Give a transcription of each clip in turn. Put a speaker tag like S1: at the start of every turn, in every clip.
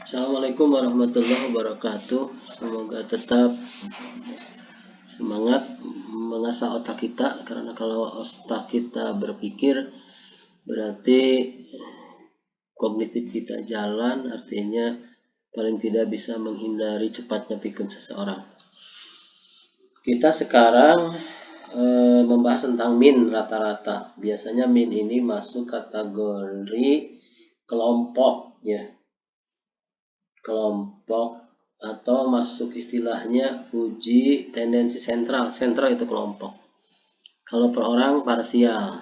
S1: Assalamualaikum warahmatullahi wabarakatuh. Semoga tetap semangat mengasah otak kita, karena kalau otak kita berpikir berarti kognitif kita jalan, artinya paling tidak bisa menghindari cepatnya pikun seseorang. Kita sekarang membahas tentang min rata-rata. Biasanya min ini masuk kategori kelompok ya. Kelompok atau masuk istilahnya uji tendensi sentral. Sentral itu kelompok. Kalau per orang parsial.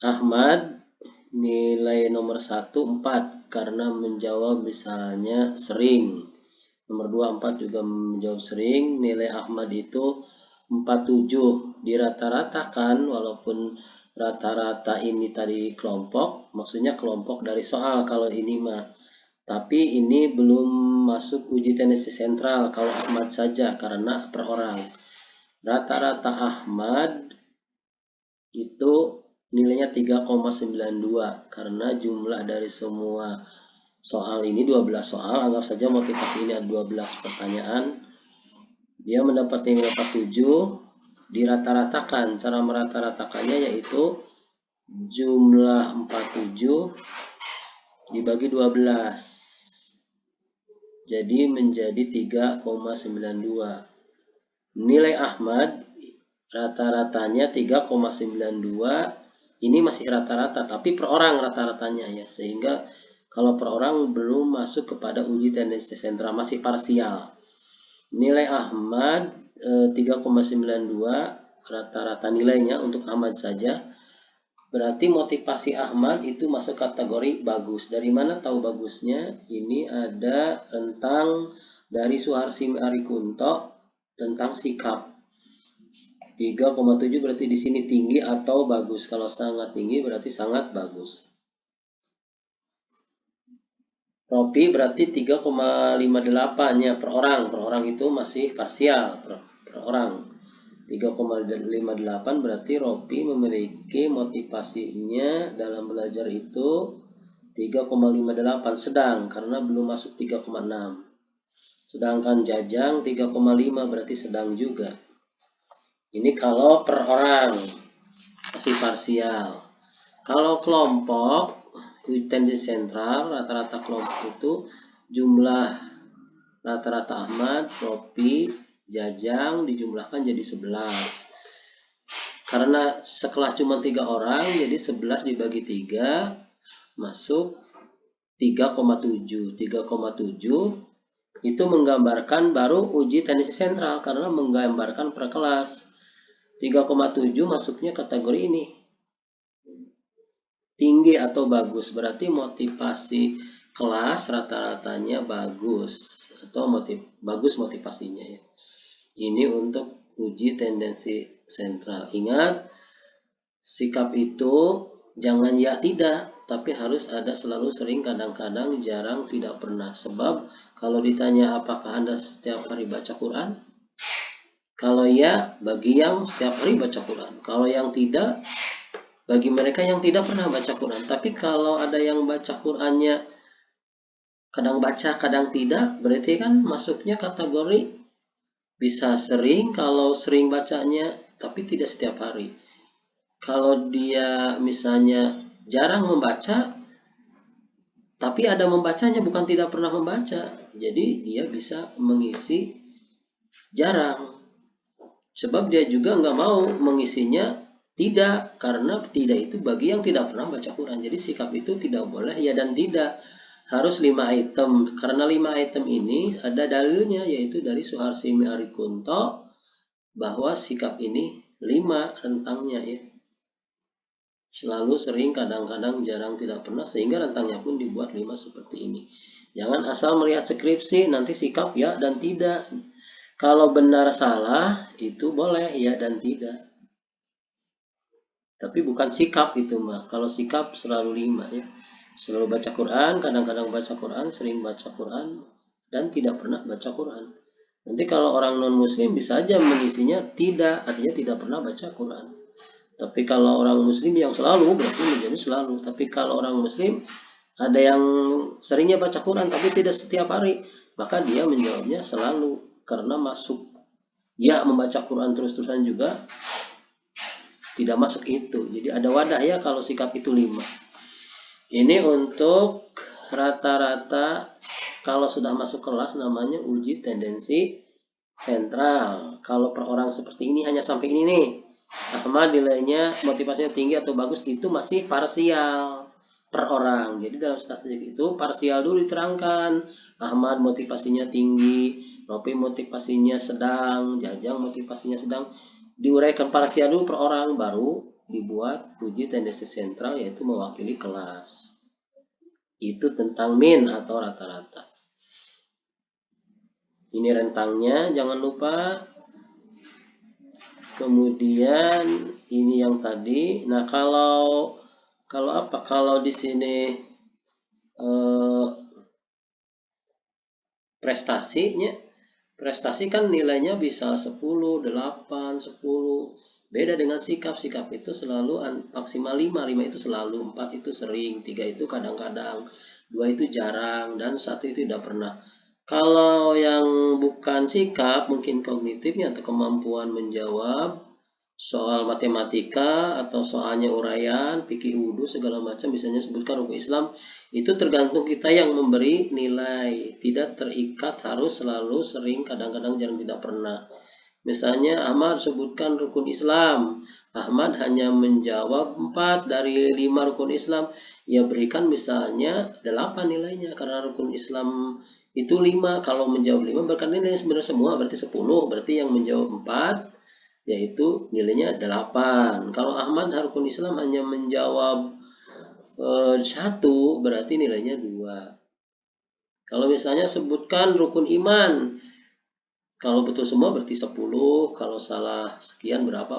S1: Ahmad nilai nomor 1 4 karena menjawab misalnya sering. Nomor 2 4 juga menjawab sering. Nilai Ahmad itu 47. Dirata-ratakan, walaupun rata-rata ini tadi kelompok, maksudnya kelompok dari soal kalau ini mah. Tapi ini belum masuk uji tendensi sentral kalau Ahmad saja karena per orang. Rata-rata Ahmad itu nilainya 3,92 karena jumlah dari semua soal ini 12 soal, anggap saja motivasi ini ada 12 pertanyaan. Dia mendapat nilai 47, dirata-ratakan. Cara merata-ratakannya yaitu jumlah 47 dibagi 12. Jadi menjadi 3,92. Nilai Ahmad rata-ratanya 3,92. Ini masih rata-rata, tapi per orang rata-ratanya ya. Sehingga kalau per orang belum masuk kepada uji tendensi sentral, masih parsial. Nilai Ahmad 3,92 rata-rata nilainya untuk Ahmad saja. Berarti motivasi Ahmad itu masuk kategori bagus. Dari mana tahu bagusnya? Ini ada rentang dari Suharsi Arikunto tentang sikap. 3,7 berarti di sini tinggi atau bagus. Kalau sangat tinggi berarti sangat bagus. Ropi berarti 3,58 ya per orang. Per orang itu masih parsial per orang. 3,58 berarti Ropi memiliki motivasinya dalam belajar itu 3,58 sedang karena belum masuk 3,6. Sedangkan Jajang 3,5 berarti sedang juga. Ini kalau per orang masih parsial. Kalau kelompok tendensi sentral rata-rata kelompok itu jumlah rata-rata Ahmad, Ropi, Jajang dijumlahkan jadi 11. Karena sekelas cuma 3 orang, jadi 11 dibagi 3 masuk 3,7. 3,7 itu menggambarkan baru uji tendensi sentral karena menggambarkan per kelas. 3,7 masuknya kategori ini. Tinggi atau bagus, berarti motivasi kelas rata-ratanya bagus atau bagus motivasinya ya. Ini untuk uji tendensi sentral. Ingat, sikap itu jangan ya tidak, tapi harus ada selalu, sering, kadang-kadang, jarang, tidak pernah. Sebab kalau ditanya apakah Anda setiap hari baca Quran? Kalau ya, bagi yang setiap hari baca Quran. Kalau yang tidak, bagi mereka yang tidak pernah baca Quran. Tapi kalau ada yang baca Qurannya kadang baca, kadang tidak, berarti kan masuknya kategori bisa sering, kalau sering bacanya, tapi tidak setiap hari. Kalau dia misalnya jarang membaca, tapi ada membacanya, bukan tidak pernah membaca. Jadi dia bisa mengisi jarang. Sebab dia juga nggak mau mengisinya tidak, karena tidak itu bagi yang tidak pernah baca Quran. Jadi sikap itu tidak boleh ya dan tidak. Harus 5 item. Karena 5 item ini ada dalilnya, yaitu dari Suharsi Arikunto, bahwa sikap ini 5 rentangnya ya. Selalu, sering, kadang-kadang, jarang, tidak pernah, sehingga rentangnya pun dibuat 5 seperti ini. Jangan asal melihat skripsi nanti sikap ya dan tidak. Kalau benar salah itu boleh ya dan tidak. Tapi bukan sikap itu mah. Kalau sikap selalu 5 ya. Selalu baca Quran, kadang-kadang baca Quran, sering baca Quran, dan tidak pernah baca Quran. Nanti kalau orang non-muslim bisa aja mengisinya tidak, artinya tidak pernah baca Quran. Tapi kalau orang muslim yang selalu, berarti menjadi selalu. Tapi kalau orang muslim Ada yang seringnya baca Quran tapi tidak setiap hari, maka dia menjawabnya selalu, karena masuk ya membaca Quran terus-terusan juga tidak masuk itu. Jadi ada wadah ya kalau sikap itu 5. Ini untuk rata-rata kalau sudah masuk kelas namanya uji tendensi sentral. Kalau per orang seperti ini hanya sampai ini nih. Ahmad nilainya motivasinya tinggi atau bagus, itu masih parsial per orang. Jadi dalam statistik itu parsial dulu diterangkan. Ahmad motivasinya tinggi, Ropi motivasinya sedang, Jajang motivasinya sedang. Diuraikan parsial dulu per orang, baru dibuat uji tendensi sentral, yaitu mewakili kelas. Itu tentang min atau rata-rata. Ini rentangnya, jangan lupa. Kemudian ini yang tadi. Nah, kalau apa? Kalau di sini prestasinya, prestasi kan nilainya bisa 10, 8, 10. Beda dengan sikap. Sikap itu selalu maksimal 5. 5 itu selalu, 4 itu sering, 3 itu kadang-kadang, 2 itu jarang, dan 1 itu tidak pernah. Kalau yang bukan sikap, mungkin kognitifnya atau kemampuan menjawab soal matematika atau soalnya uraian, fikih wudhu segala macam, misalnya sebutkan rukun Islam, itu tergantung kita yang memberi nilai, tidak terikat harus selalu, sering, kadang-kadang, jarang, tidak pernah. Misalnya Ahmad sebutkan rukun Islam, Ahmad hanya menjawab 4 dari 5 rukun Islam, ya berikan misalnya 8 nilainya, karena rukun Islam itu 5, kalau menjawab 5 berikan nilai sebenarnya semua, berarti 10, berarti yang menjawab 4 yaitu nilainya 8. Kalau Ahmad rukun Islam hanya menjawab 1, berarti nilainya 2. Kalau misalnya sebutkan rukun iman, kalau betul semua berarti 10, kalau salah sekian berapa.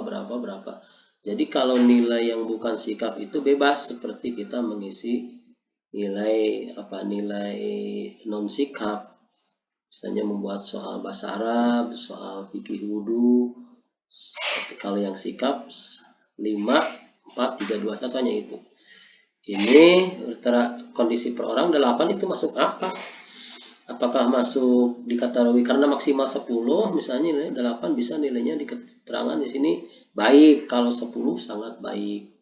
S1: Jadi kalau nilai yang bukan sikap itu bebas, seperti kita mengisi nilai non sikap. Misalnya membuat soal bahasa Arab, soal fikih wudhu. Tapi kalau yang sikap 5, 4, 3, 2, 1 hanya itu. Ini kondisi per orang 8 itu masuk apa? Apakah masuk di kategori karena maksimal 10, misalnya nilai 8 bisa nilainya di keterangan di sini baik, kalau 10 sangat baik.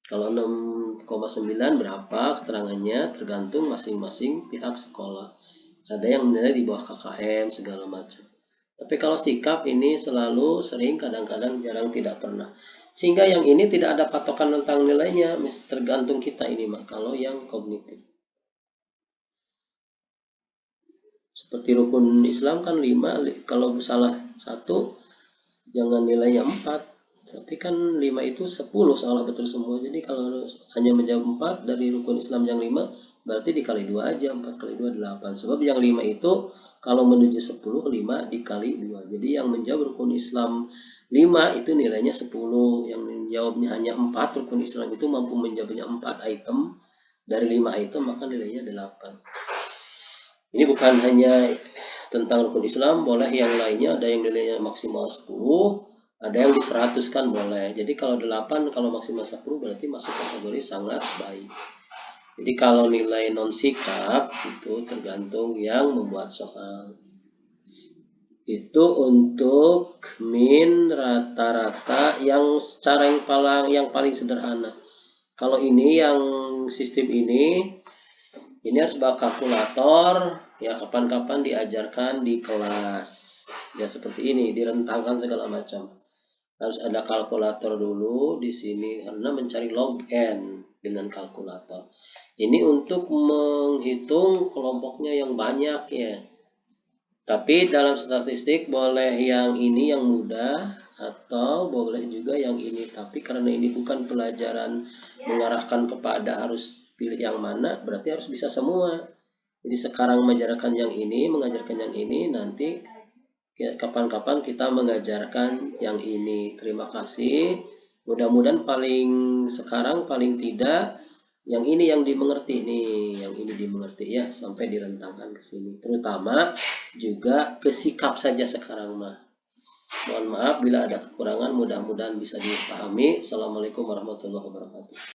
S1: Kalau 6,9 berapa keterangannya, tergantung masing-masing pihak sekolah. Ada yang menilai di bawah KKM segala macam. Tapi kalau sikap ini selalu, sering, kadang-kadang, jarang, tidak pernah. Sehingga yang ini tidak ada patokan tentang nilainya, tergantung kita ini mah. Kalau yang kognitif, seperti rukun Islam kan 5, kalau salah 1 jangan nilainya 4. Tapi kan 5 itu 10 salah betul semua. Jadi kalau hanya menjawab 4 dari rukun Islam yang 5, berarti dikali 2 aja. 4 kali 2 8. Sebab yang 5 itu kalau menuju 10, 5 dikali 2. Jadi yang menjawab rukun Islam 5 itu nilainya 10. Yang menjawabnya hanya 4, rukun Islam itu mampu menjawabnya 4 item dari 5 item, maka nilainya 8. Ini bukan hanya tentang rukun Islam, boleh yang lainnya, ada yang nilainya maksimal 10, ada yang di 100 kan boleh. Jadi kalau 8, kalau maksimal 10 berarti masuk kategori sangat baik. Jadi kalau nilai non sikap itu tergantung yang membuat soal. Itu untuk min rata-rata yang cara yang paling sederhana. Kalau ini yang sistem ini harus bawa kalkulator, ya kapan-kapan diajarkan di kelas. Ya seperti ini, direntangkan segala macam. Harus ada kalkulator dulu di sini karena mencari log n dengan kalkulator. Ini untuk menghitung kelompoknya yang banyak ya. Tapi dalam statistik boleh yang ini yang mudah atau boleh juga yang ini. Tapi karena ini bukan pelajaran mengarahkan kepada harus pilih yang mana, berarti harus bisa semua. Jadi sekarang mengajarkan yang ini, nanti kapan-kapan kita mengajarkan yang ini. Terima kasih. Mudah-mudahan sekarang paling tidak yang ini yang dimengerti nih, yang ini dimengerti ya, sampai direntangkan ke sini. Terutama juga ke sikap saja sekarang mah. Mohon maaf bila ada kekurangan, mudah-mudahan bisa dipahami. Assalamualaikum warahmatullahi wabarakatuh.